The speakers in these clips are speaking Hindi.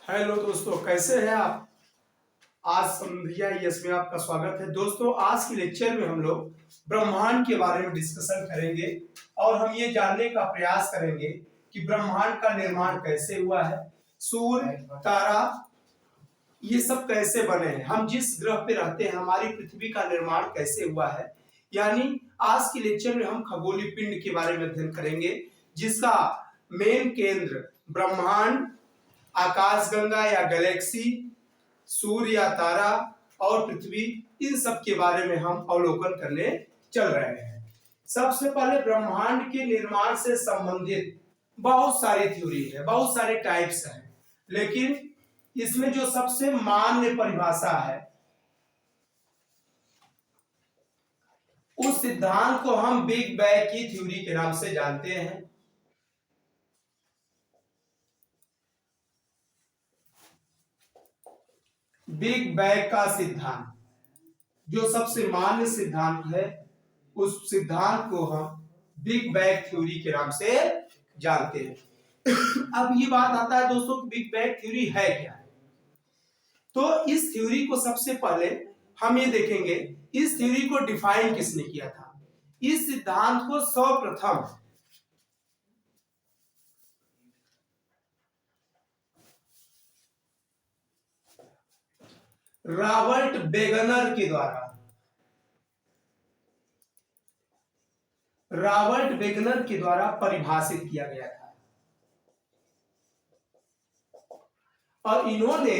हेलो दोस्तों, कैसे हैं आप। आज संध्या यस में आपका स्वागत है। दोस्तों, आज के लेक्चर में हम लोग ब्रह्मांड के बारे में डिस्कशन करेंगे और हम ये जानने का प्रयास करेंगे कि ब्रह्मांड का निर्माण कैसे हुआ है, सूर्य, तारा, ये सब कैसे बने हैं, हम जिस ग्रह पे रहते हैं हमारी पृथ्वी का निर्माण कैसे हुआ है। यानी आज के लेक्चर में हम खगोलीय पिंड के बारे में अध्ययन करेंगे, जिसका मेन केंद्र ब्रह्मांड, आकाशगंगा या गैलेक्सी, सूर्य या तारा और पृथ्वी, इन सब के बारे में हम अवलोकन करने चल रहे हैं। सबसे पहले ब्रह्मांड के निर्माण से संबंधित बहुत सारी थ्योरी है, बहुत सारे टाइप्स हैं, लेकिन इसमें जो सबसे मान्य परिभाषा है उस सिद्धांत को हम बिग बैंग की थ्योरी के नाम से जानते हैं। बिग बैंग का सिद्धांत जो सबसे मान्य सिद्धांत है, उस सिद्धांत को हम बिग बैंग थ्योरी के नाम से जानते हैं। अब ये बात आता है दोस्तों कि बिग बैंग थ्योरी है क्या। तो इस थ्योरी को सबसे पहले हम ये देखेंगे, इस थ्योरी को डिफाइन किसने किया था। इस सिद्धांत को सर्वप्रथम रॉबर्ट वेगनर के द्वारा परिभाषित किया गया था और इन्होंने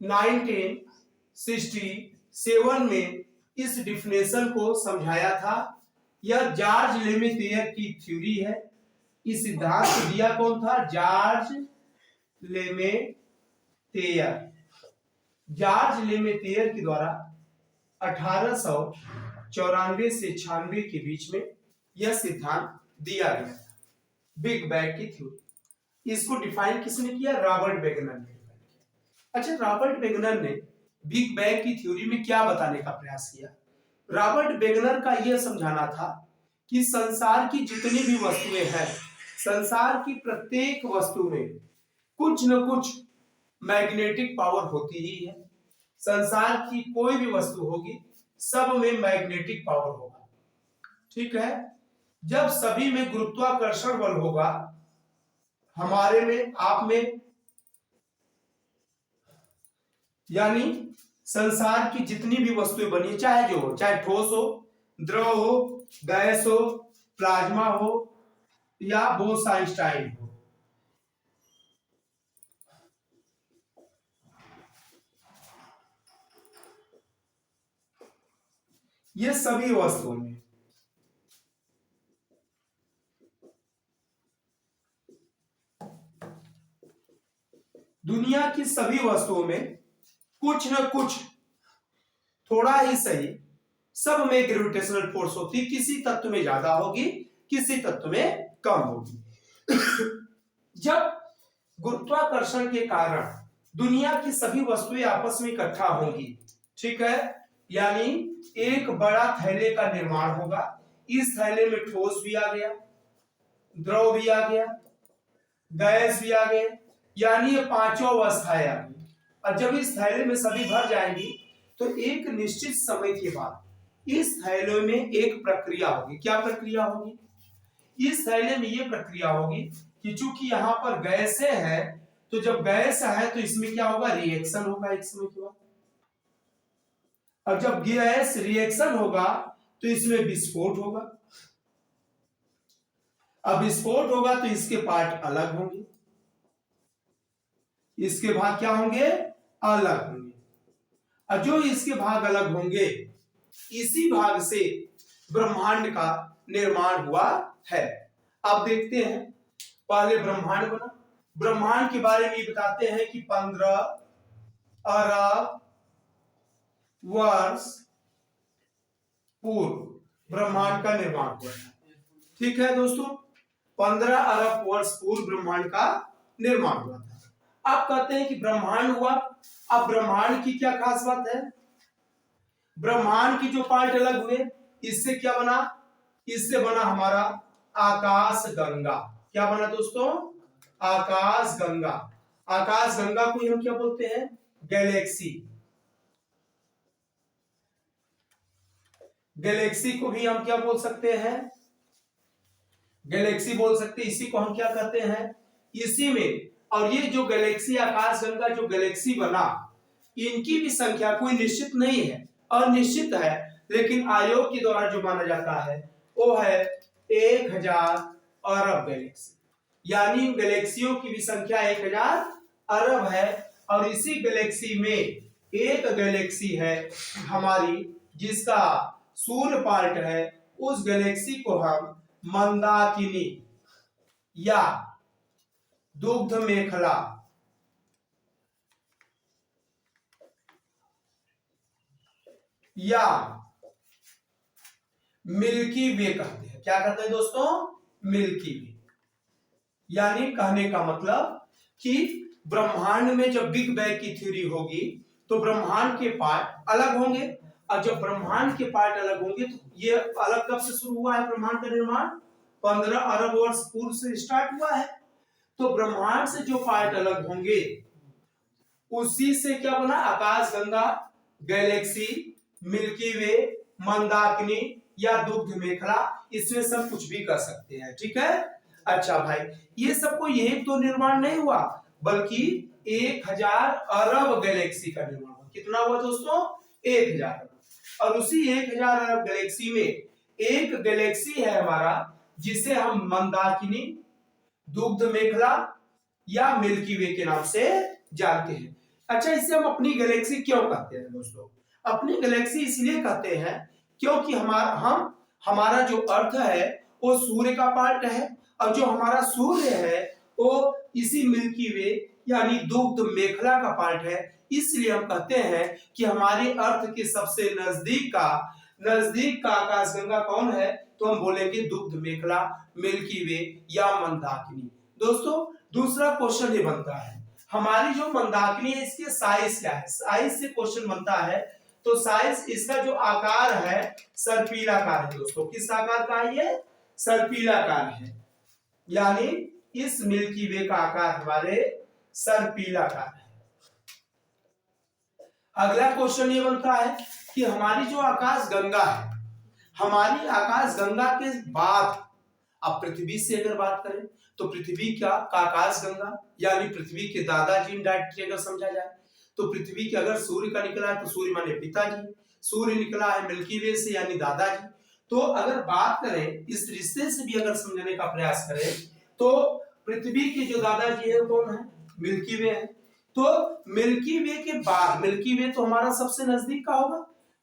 1967 में इस डिफिनेशन को समझाया था। यह जॉर्ज लेमेथियर की थ्योरी है। इस सिद्धांत को दिया कौन था? जॉर्ज लेमेथियर के द्वारा 1894 से 96 के बीच में यह सिद्धांत दिया गया था, बिग बैंग की थ्योरी। इसको डिफाइन किसने किया? रॉबर्ट वेगनर ने। अच्छा, रॉबर्ट वेगनर ने बिग बैंग की थ्योरी में क्या बताने का प्रयास किया? रॉबर्ट वेगनर का यह समझाना था कि संसार की जितनी भी वस्तुएं हैं, संसार की प्रत्येक वस्तु में कुछ न कुछ मैग्नेटिक पावर होती ही है। संसार की कोई भी वस्तु होगी, सब में मैग्नेटिक पावर होगा, ठीक है। जब सभी में गुरुत्वाकर्षण बल होगा, हमारे में, आप में, यानी संसार की जितनी भी वस्तुएं बनी, चाहे जो हो, चाहे ठोस हो, द्रव हो, गैस हो, प्लाज्मा हो या बोस-आइंस्टाइन हो, ये सभी वस्तुओं में दुनिया की सभी वस्तुओं में कुछ न कुछ, थोड़ा ही सही, सब में ग्रेविटेशनल फोर्स होती, किसी तत्व में ज्यादा होगी, किसी तत्व में कम होगी। जब गुरुत्वाकर्षण के कारण दुनिया की सभी वस्तुएं आपस में इकट्ठा होंगी, ठीक है, यानी एक बड़ा थैले का निर्माण होगा। इस थैले में ठोस भी आ गया, द्रव भी आ गया, गैस भी आ गए, यानी ये पांचों अवस्थाएं आ गई। और जब इस थैले में सभी भर जाएंगी तो एक निश्चित समय के बाद इस थैले में एक प्रक्रिया होगी। क्या प्रक्रिया होगी? इस थैले में ये प्रक्रिया होगी कि चूंकि यहाँ पर गैसें हैं, तो जब गैस है तो इसमें क्या होगा? रिएक्शन होगा एक समय के बाद। अब जब गैस रिएक्शन होगा तो इसमें विस्फोट होगा। अब विस्फोट होगा तो इसके पार्ट अलग होंगे, इसके भाग क्या होंगे? अलग होंगे। और जो इसके भाग अलग होंगे, इसी भाग से ब्रह्मांड का निर्माण हुआ है। अब देखते हैं, पहले ब्रह्मांड बना। ब्रह्मांड के बारे में बताते हैं कि 15 अरब वर्ष पूर्व ब्रह्मांड का निर्माण हुआ है, ठीक है दोस्तों। 15 अरब वर्ष पूर्व ब्रह्मांड का निर्माण हुआ था। अब कहते हैं कि ब्रह्मांड हुआ। अब ब्रह्मांड की क्या खास बात है? ब्रह्मांड की जो पार्ट अलग हुए, इससे क्या बना? इससे बना हमारा आकाश गंगा। क्या बना दोस्तों? आकाश गंगा। आकाश गंगा को हम क्या बोलते हैं? गैलेक्सी। गैलेक्सी को भी हम क्या बोल सकते हैं? गैलेक्सी बोल सकते हैं। इसी को हम क्या कहते हैं? इसी में, और ये जो गैलेक्सी आकाश गंगा जो गैलेक्सी बना, इनकी भी संख्या कोई निश्चित नहीं है, अनिश्चित है, लेकिन आयोग के द्वारा जो माना जाता है वो है 1000 अरब गैलेक्सी। यानी गैलेक्सियों की भी संख्या 1000 अरब है। और इसी गैलेक्सी में एक गैलेक्सी है हमारी जिसका सूर्य पार्ट है, उस गैलेक्सी को हम मंदाकिनी या दुग्ध मेखला या मिल्की वे कहते हैं। क्या कहते हैं दोस्तों? मिल्की वे। यानी कहने का मतलब कि ब्रह्मांड में जब बिग बैंग की थ्योरी होगी तो ब्रह्मांड के पार्ट अलग होंगे, और जब ब्रह्मांड के पार्ट अलग होंगे तो ये अलग कब से शुरू हुआ है? ब्रह्मांड का निर्माण 15 अरब वर्ष पूर्व से स्टार्ट हुआ है। तो ब्रह्मांड से जो पार्ट अलग होंगे उसी से क्या बना? आकाश गंगा, गैलेक्सी, मिल्की वे, मंदाकिनी या दुग्ध मेखला। इसमें सब कुछ भी कर सकते हैं, ठीक है। अच्छा भाई, ये सब को एक तो निर्माण नहीं हुआ, बल्कि 1000 अरब गैलेक्सी का निर्माण हुआ। कितना हुआ दोस्तों? 1000। और उसी 1000 अरब गैलेक्सी में एक गैलेक्सी है हमारा जिसे हम मंदाकिनी, दुग्ध मेखला या मिल्की वे के नाम से जानते हैं। अच्छा, इसे हम अपनी गैलेक्सी क्यों कहते हैं दोस्तों? अपनी गैलेक्सी इसलिए कहते हैं क्योंकि हमारा जो अर्थ है वो सूर्य का पार्ट है, और जो हमारा सूर्य है वो इसी मिल्की वे यानी दुग्ध मेखला का पार्ट है। इसलिए हम कहते हैं कि हमारे अर्थ के सबसे नजदीक का आकाशगंगा कौन है? तो हम बोलेंगे दुग्ध मेखला, मिल्की वे या मंदाकिनी। दोस्तों, दूसरा क्वेश्चन ये बनता है, हमारी जो मंदाकिनी है इसके साइज क्या है? साइज से क्वेश्चन बनता है। तो साइज, इसका जो आकार है सर्पिलाकार है दोस्तों। किस आकार का है ये? सर्पिलाकार है। यानी इस मिल्की वे का आकार हमारे सर्पिलाकार है। अगला क्वेश्चन ये बनता है कि हमारी जो आकाश गंगा है, हमारी आकाश गंगा के बाद, अब पृथ्वी से अगर बात करें तो पृथ्वी का आकाश गंगा यानी पृथ्वी के दादाजी डायरेक्टली अगर समझा जाए तो पृथ्वी के अगर सूर्य का निकला है तो सूर्य माने पिताजी, सूर्य निकला है मिल्की वे से यानी दादाजी। तो अगर बात करें इस रिश्ते से भी अगर समझने का प्रयास करें तो पृथ्वी के जो दादाजी है कौन है? मिल्की वे है। तो मिल्की वे के बाद, मिल्की वे तो हमारा सबसे नजदीक का होगा।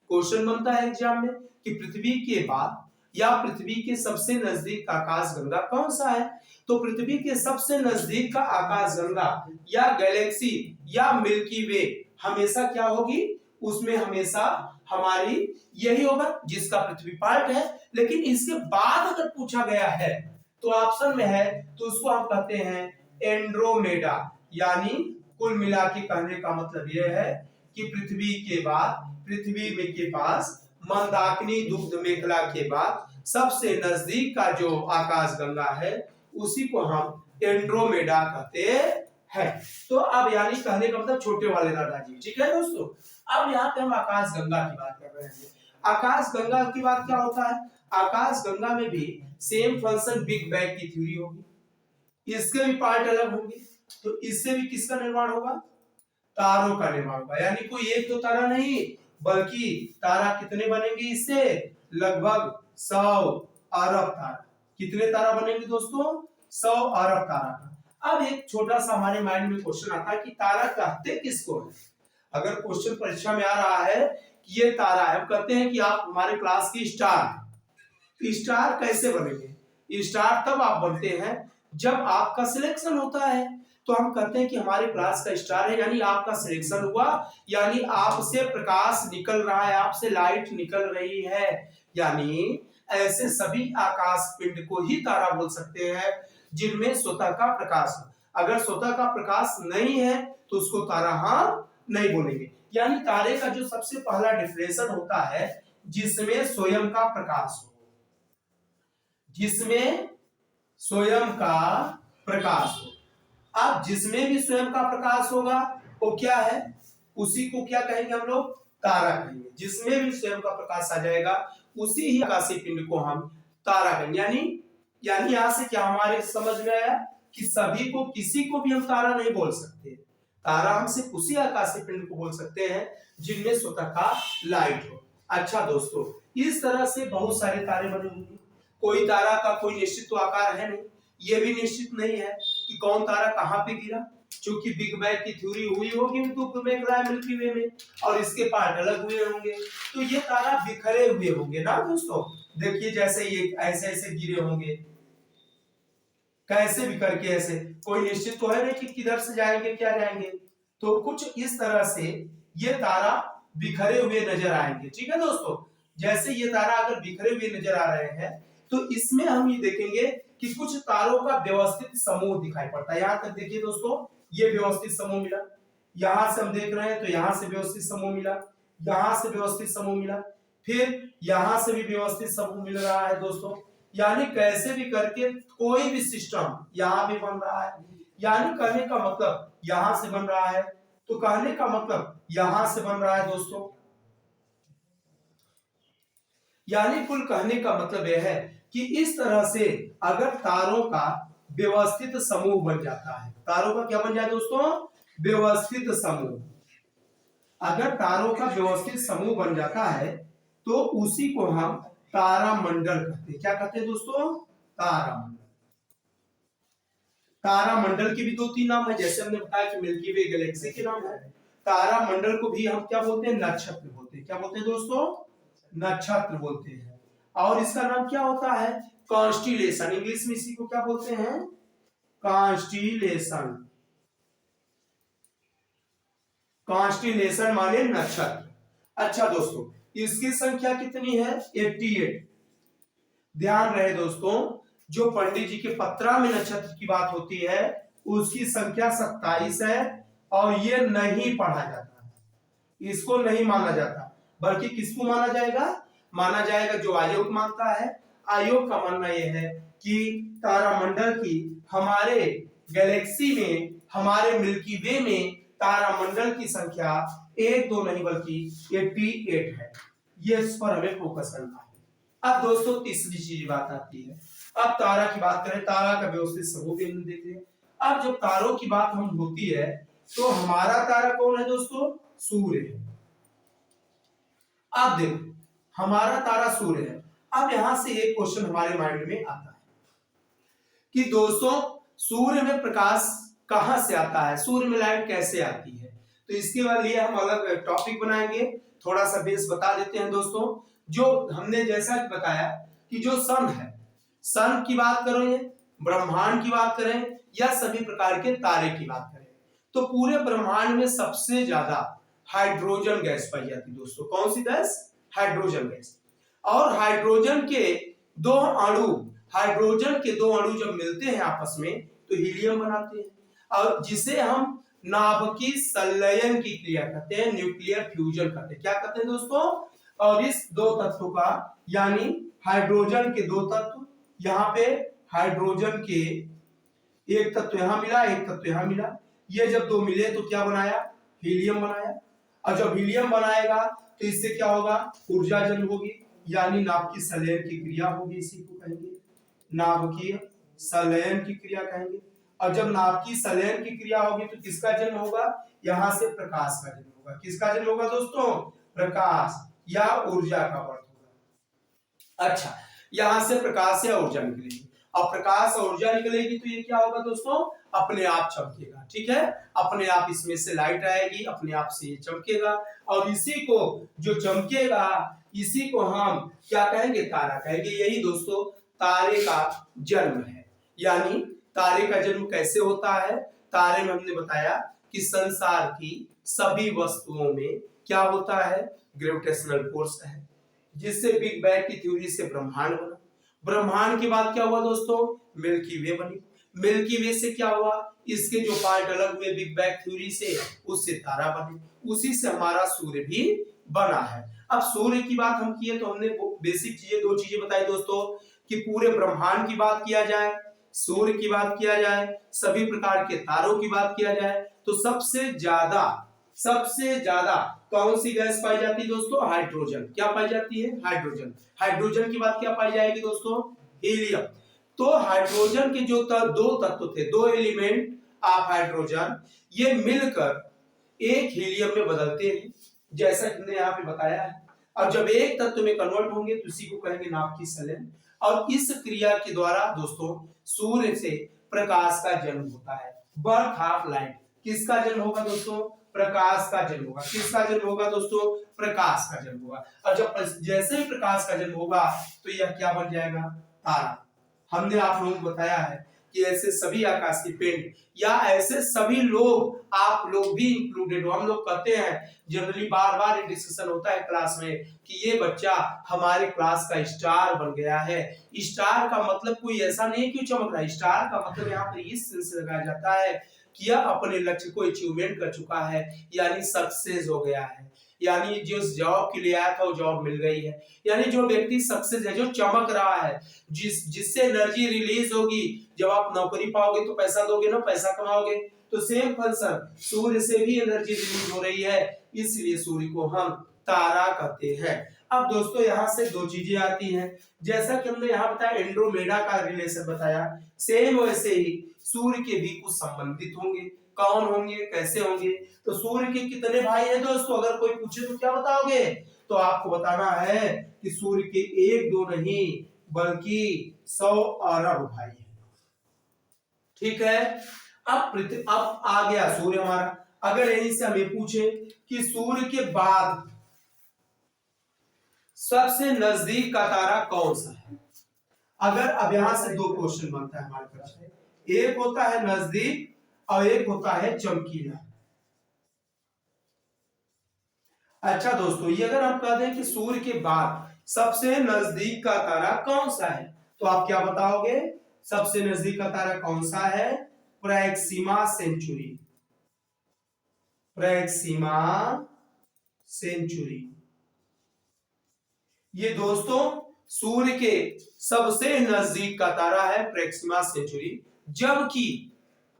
क्वेश्चन बनता है एग्जाम में कि पृथ्वी के बाद या पृथ्वी के सबसे नजदीक का आकाश गंगा कौन सा है? तो पृथ्वी के सबसे नजदीक का आकाश गंगा या गैलेक्सी या मिल्की वे हमेशा क्या होगी? उसमें हमेशा हमारी यही होगा जिसका पृथ्वी पार्ट है। लेकिन इसके बाद अगर पूछा गया है तो ऑप्शन में है तो उसको हम कहते हैं एंड्रोमेडा। यानी कुल मिला के कहने का मतलब यह है कि पृथ्वी के बाद, पृथ्वी में के पास मंदाकिनी दुग्ध मेखला के बाद सबसे नजदीक का जो आकाश गंगा है उसी को हम एंड्रोमेडा कहते हैं। तो अब यानी कहने का मतलब छोटे वाले दादाजी, ठीक है दोस्तों। अब यहाँ पे हम आकाश गंगा की बात कर रहे हैं। आकाश गंगा की बात क्या होता है? आकाश गंगा में भी सेम फंक्शन बिग बैंग की थ्योरी होगी, इसके भी पार्ट अलग होंगे। तो इससे भी किसका निर्माण होगा? तारों का निर्माण होगा। यानी कोई एक दो तारा नहीं, बल्कि तारा कितने बनेंगे इससे? लगभग 100 अरब तारा। कितने तारा बनेंगे दोस्तों? 100 अरब तारा। अब एक छोटा सा हमारे माइंड में क्वेश्चन आता है कि तारा कहते किसको है? अगर क्वेश्चन परीक्षा में आ रहा है कि ये तारा है, हम कहते हैं कि आप हमारे क्लास की स्टार है। स्टार कैसे बनेंगे? स्टार तब आप बनते हैं जब आपका सिलेक्शन होता है। तो हम कहते हैं कि हमारे क्लास का स्टार है, यानी आपका सिलेक्शन हुआ, यानी आपसे प्रकाश निकल रहा है, आपसे लाइट निकल रही है। यानी ऐसे सभी आकाश पिंड को ही तारा बोल सकते हैं जिनमें स्वतः का प्रकाश हो। अगर स्वतः का प्रकाश नहीं है तो उसको तारा हम नहीं बोलेंगे। यानी तारे का जो सबसे पहला डिफिनेशन होता है जिसमें स्वयं का प्रकाश हो, जिसमें स्वयं का प्रकाश हो। अब जिसमें भी स्वयं का प्रकाश होगा वो क्या है, उसी को क्या कहेंगे हम लोग, तारा कहेंगे। जिसमें भी स्वयं का प्रकाश आ जाएगा उसी ही आकाशीय पिंड को हम तारा कहेंगे। यानी यहां से क्या हमारे समझ में आया कि सभी को, किसी को भी हम तारा नहीं बोल सकते। तारा हम सिर्फ उसी आकाशीय पिंड को बोल सकते हैं जिनमें स्वतः का लाइट हो। अच्छा दोस्तों, इस तरह से बहुत सारे तारे बने होंगे। कोई तारा का कोई निश्चित तो आकार है नहीं, ये भी निश्चित नहीं है कि कौन तारा कहां पे गिरा, क्योंकि बिग बैंग की थ्योरी हुई होगी तो मिल्की वे में, और इसके पार्ट अलग हुए होंगे, तो ये तारा बिखरे हुए होंगे ना दोस्तों। देखिए जैसे ये ऐसे ऐसे गिरे होंगे, कैसे भी करके, ऐसे कोई निश्चित तो है नहीं कि किधर से जाएंगे क्या जाएंगे, तो कुछ इस तरह से ये तारा बिखरे हुए नजर आएंगे। ठीक है दोस्तों, जैसे ये तारा अगर बिखरे हुए नजर आ रहे हैं तो इसमें हम ये देखेंगे कि कुछ तारों का व्यवस्थित समूह दिखाई पड़ता है। यहां तक देखिए दोस्तों, ये व्यवस्थित समूह मिला, यहां से हम देख रहे हैं तो यहां से व्यवस्थित समूह मिला, यहां से व्यवस्थित समूह मिला, फिर यहां से भी व्यवस्थित समूह मिल रहा है दोस्तों। यानी कैसे भी करके कोई भी सिस्टम यहां भी बन रहा है, यानी कहने का मतलब यहां से बन रहा है, तो कहने का मतलब यहां से बन रहा है दोस्तों। यानी कुल कहने का मतलब यह है कि इस तरह से अगर तारों का व्यवस्थित समूह बन जाता है, तारों का क्या बन जाए दोस्तों, व्यवस्थित समूह। अगर तारों का व्यवस्थित समूह बन जाता है तो उसी को हम तारामंडल कहते हैं। क्या कहते हैं दोस्तों, तारामंडल। तारामंडल के भी दो तीन नाम है, जैसे हमने बताया कि मिल्की वे गैलेक्सी के नाम है, तारामंडल को भी हम क्या बोलते हैं, नक्षत्र बोलते हैं। क्या बोलते हैं दोस्तों, नक्षत्र बोलते हैं। और इसका नाम क्या होता है, कॉन्स्टिलेशन। इंग्लिश में इसी को क्या बोलते हैं, कॉन्स्टिलेशन। कॉन्स्टिलेशन माने नक्षत्र। अच्छा दोस्तों, इसकी संख्या कितनी है, 88। ध्यान रहे दोस्तों, जो पंडित जी के पत्रा में नक्षत्र की बात होती है उसकी संख्या 27 है, और ये नहीं पढ़ा जाता, इसको नहीं माना जाता, बल्कि किसको माना जाएगा, जो आयोग मानता है। आयोग का मानना यह है कि तारामंडल की, हमारे गैलेक्सी में, हमारे मिल्की वे में तारामंडल की संख्या 1-2 नहीं बल्कि 88 है। ये इस पर हमें फोकस करना है। अब दोस्तों तीसरी चीज बात आती है, अब तारा की बात करें, तारा का व्यवस्थित समूह भी हम देखते हैं। अब जब तारों की बात हम होती है तो हमारा तारा कौन है दोस्तों, सूर्य है। अब देखो, हमारा तारा सूर्य है। अब यहां से एक क्वेश्चन हमारे माइंड में आता है कि दोस्तों सूर्य में प्रकाश कहां से आता है, सूर्य में लाइट कैसे आती है। तो इसके लिए हम अलग टॉपिक बनाएंगे, थोड़ा सा बेस बता देते हैं दोस्तों। जो हमने जैसा बताया कि जो सन है, सन की बात करें, ब्रह्मांड की बात करें, या सभी प्रकार के तारे की बात करें, तो पूरे ब्रह्मांड में सबसे ज्यादा हाइड्रोजन गैस पाई जाती है दोस्तों। कौन सी गैस, हाइड्रोजन गैस। और हाइड्रोजन के दो अणु जब मिलते हैं आपस में तो हीलियम बनाते हैं, और जिसे हम नाभिकीय संलयन की क्रिया कहते हैं, न्यूक्लियर फ्यूजन कहते हैं। क्या कहते हैं दोस्तों, और इस दो तत्वों का, यानी हाइड्रोजन के दो तत्व, यहाँ पे हाइड्रोजन के एक तत्व यहां मिला, एक तत्व यहां मिला, ये जब दो मिले तो क्या बनाया, हीलियम बनाया। और जब हीलियम बनाएगा तो इससे क्या होगा, ऊर्जा जन्म होगी, यानी नाभिकीय संलयन की क्रिया होगी, इसी को कहेंगे नाभिकीय संलयन की क्रिया कहेंगे। और जब नाभिकीय संलयन की क्रिया होगी तो किसका जन्म होगा, यहां से प्रकाश का जन्म होगा। किसका जन्म होगा दोस्तों, प्रकाश या ऊर्जा का वर्त होगा। अच्छा, यहां से प्रकाश या ऊर्जा निकलेगी, और प्रकाश और ऊर्जा निकलेगी तो ये क्या होगा दोस्तों, अपने आप चमकेगा। ठीक है, अपने आप इसमें से लाइट आएगी, अपने आप से ये चमकेगा, और इसी को जो चमकेगा इसी को हम क्या कहेंगे, तारा कहेंगे। यही दोस्तों तारे का जन्म है। यानी तारे का जन्म कैसे होता है, तारे में हमने बताया कि संसार की सभी वस्तुओं में क्या होता है, ग्रेविटेशनल फोर्स है, जिससे बिग बैंग की थ्योरी से ब्रह्मांड बना। ब्रह्मांड के बाद क्या हुआ दोस्तों, मिल्की वे बनी। मिल्की वे से क्या हुआ, इसके जो पार्ट अलग हुए बिग बैंग थ्योरी से, उससे तारा बने, उसी से हमारा सूर्य भी बना है। अब सूर्य की बात हम किए तो हमने बेसिक चीजें, दो चीजें बताई दोस्तों, कि पूरे ब्रह्मांड की बात किया जाए, सूर्य की बात किया जाए, सभी प्रकार के तारों की बात किया जाए, तो सबसे ज्यादा कौन सी गैस पाई जाती है दोस्तों? हाइड्रोजन। क्या पाई जाती है? हाइड्रोजन। हाइड्रोजन की बात क्या पाई जाएगी दोस्तों? हीलियम। तो हाइड्रोजन के जो दो तत्व थे, दो एलिमेंट ऑफ हाइड्रोजन, ये मिलकर एक हीलियम में बदलते हैं, जैसा हमने यहाँ पे बताया है। और जब एक तत्व में कन्वर्ट होंगे तो इसी को कहेंगे नाभिकीय संलयन। और इस क्रिया के द्वारा दोस्तों सूर्य से प्रकाश का जन्म होता है, बर्थ ऑफ लाइट। किसका जन्म होगा दोस्तों? प्रकाश का जन्म होगा। किसका जन्म होगा दोस्तों? प्रकाश का जन्म होगा। और जब जैसे ही प्रकाश का जन्म होगा तो यह क्या बन जाएगा? तारा। हमने आप लोगों को बताया है कि ऐसे सभी आकाश की पिंड या ऐसे सभी लोग, आप लोग भी इंक्लूडेड हो, हम लोग कहते हैं जनरली, बार बार डिस्कशन होता है क्लास में कि ये बच्चा हमारे क्लास का स्टार बन गया है। स्टार का मतलब कोई ऐसा नहीं क्यों चमक रहा है, स्टार का मतलब यहाँ पर इस सेंस से लगाया जाता है कि यह अपने लक्ष्य को अचीवमेंट कर चुका है, यानी सक्सेस हो गया है, यानी जिस जॉब के लिए आया था वो जॉब मिल गई है, यानी जो व्यक्ति सक्सेस है, जो चमक रहा है, जिससे एनर्जी रिलीज होगी। जब आप नौकरी पाओगे तो पैसा दोगे ना, पैसा कमाओगे, तो सेम फंक्शन सूर्य से भी एनर्जी रिलीज हो रही है, इसलिए सूर्य को हम तारा कहते हैं। अब दोस्तों यहाँ से दो चीजें आती हैं, जैसा कि हमने यहाँ बताया एंड्रोमेडा का रिलेशन बताया, सेम वैसे ही सूर्य के भी कुछ संबंधित होंगे। कौन होंगे, कैसे होंगे? तो सूर्य के कितने भाई हैं दोस्तों? अगर कोई पूछे तो क्या बताओगे? तो आपको बताना है कि सूर्य के एक दो नहीं बल्कि 100 अरब भाई हैं। ठीक है। अब आ गया सूर्य हमारा। अगर यहीं से हमें पूछे कि सूर्य के बाद सबसे नजदीक का तारा कौन सा है, अगर अब यहां से दो क्वेश्चन बनता है हमारे पास, एक होता है नजदीक और एक होता है चमकीला। अच्छा दोस्तों, ये अगर हम कहते हैं कि सूर्य के बाद सबसे नजदीक का तारा कौन सा है, तो आप क्या बताओगे? सबसे नजदीक का तारा कौन सा है? प्रैक्सिमा सेंचुरी। प्रैक्सिमा सेंचुरी। ये दोस्तों सूर्य के सबसे नजदीक का तारा है प्रैक्सिमा सेंचुरी।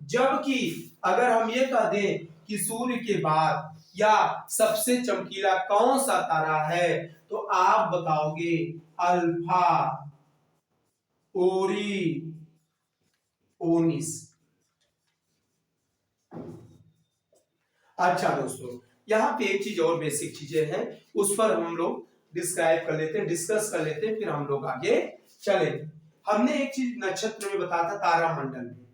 जबकि अगर हम ये कह दें कि सूर्य के बाद या सबसे चमकीला कौन सा तारा है, तो आप बताओगे अल्फा ओरिओनिस। अच्छा दोस्तों, यहाँ पे एक चीज और बेसिक चीजें हैं, उस पर हम लोग डिस्क्राइब कर लेते हैं, डिस्कस कर लेते हैं, फिर हम लोग आगे चलेंगे। हमने एक चीज नक्षत्र में बताया था, तारामंडल में।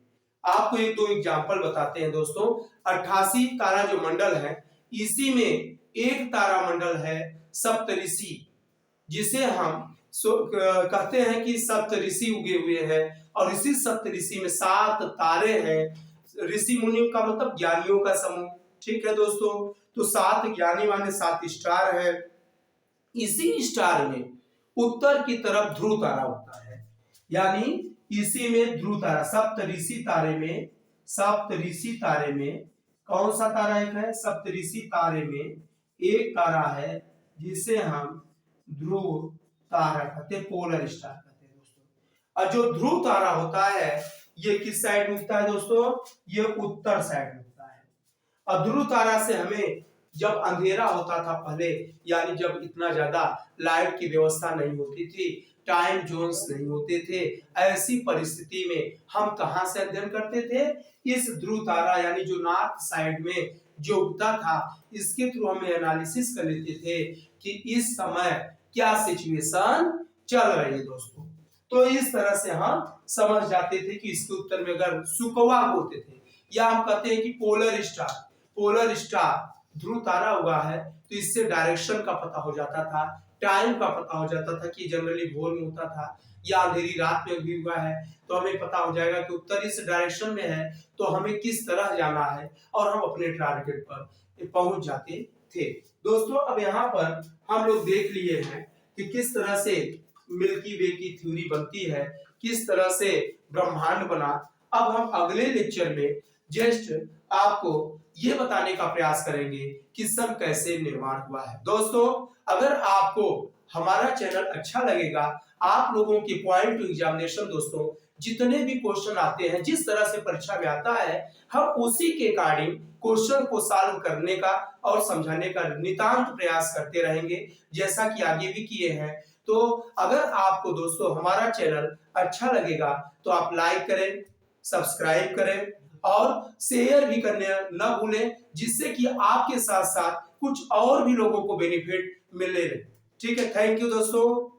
आपको एक दो एग्जांपल बताते हैं दोस्तों। 88 तारा जो मंडल है, इसी में एक तारामंडल है सप्तऋषि, जिसे हम कहते हैं कि सप्तऋषि उगे हुए हैं, और इसी सप्तऋषि में 7 तारे हैं। ऋषि मुनियों का मतलब ज्ञानियों का समूह। ठीक है दोस्तों, तो 7 ज्ञानी माने 7 स्टार है। इसी स्टार में उत्तर की तरफ ध्रुव तारा होता है, यानी इसी में ध्रुव तारा, सप्तऋषि तारे में कौन सा तारा एक है? सप्तऋषि तारे में एक तारा है जिसे हम ध्रुव तारा कहते हैं, पोलर स्टार कहते हैं दोस्तों। और जो ध्रुव तारा होता है ये किस साइड में उगता है दोस्तों? ये उत्तर साइड में उगता है। और ध्रुव तारा से हमें जब अंधेरा होता था पहले, यानी जब इतना ज्यादा लाइट की व्यवस्था नहीं होती थी, टाइम जोन्स नहीं होते थे, ऐसी परिस्थिति में हम कहां से अध्ययन करते थे? इस ध्रुव तारा यानी जो नॉर्थ साइड में जो उगता था, इसके थ्रू हम एनालिसिस कर लेते थे कि इस समय क्या सिचुएशन चल रही है दोस्तों। तो इस तरह से हम समझ जाते थे कि इसके उत्तर में अगर सुकवा होते थे, या हम कहते हैं कि पोलर स्टार ध्रुव तारा हुआ है, तो इससे डायरेक्शन का पता हो जाता था, टाइम का पता हो जाता था कि जनरली भोर में होता था या अंधेरी रात में भी हुआ है, तो हमें पता हो जाएगा कि उत्तर इस डायरेक्शन में है, तो हमें किस तरह जाना है, और हम अपने टारगेट पर पहुंच जाते थे दोस्तों। अब यहाँ पर हम लोग देख लिए हैं कि किस तरह से मिल्की वे की थ्योरी बनती है, किस तरह से ब्रह्मांड बना। अब हम अगले लेक्चर में जस्ट आपको ये बताने का प्रयास करेंगे कि सन कैसे निर्माण हुआ है। दोस्तों, अगर आपको हमारा चैनल अच्छा लगेगा, आप लोगों के पॉइंट टू एग्जामिनेशन दोस्तों जितने भी क्वेश्चन आते हैं, जिस तरह से परीक्षा में आता है, हम उसी के अकॉर्डिंग क्वेश्चन को सॉल्व करने का और समझाने का नितांत प्रयास करते रहेंगे, जैसा कि आगे भी किए हैं। तो अगर आपको दोस्तों हमारा चैनल अच्छा लगेगा तो आप लाइक करें, सब्सक्राइब करें और शेयर भी करने न भूलें, जिससे कि आपके साथ साथ कुछ और भी लोगों को बेनिफिट मिले। ठीक है, थैंक यू दोस्तों।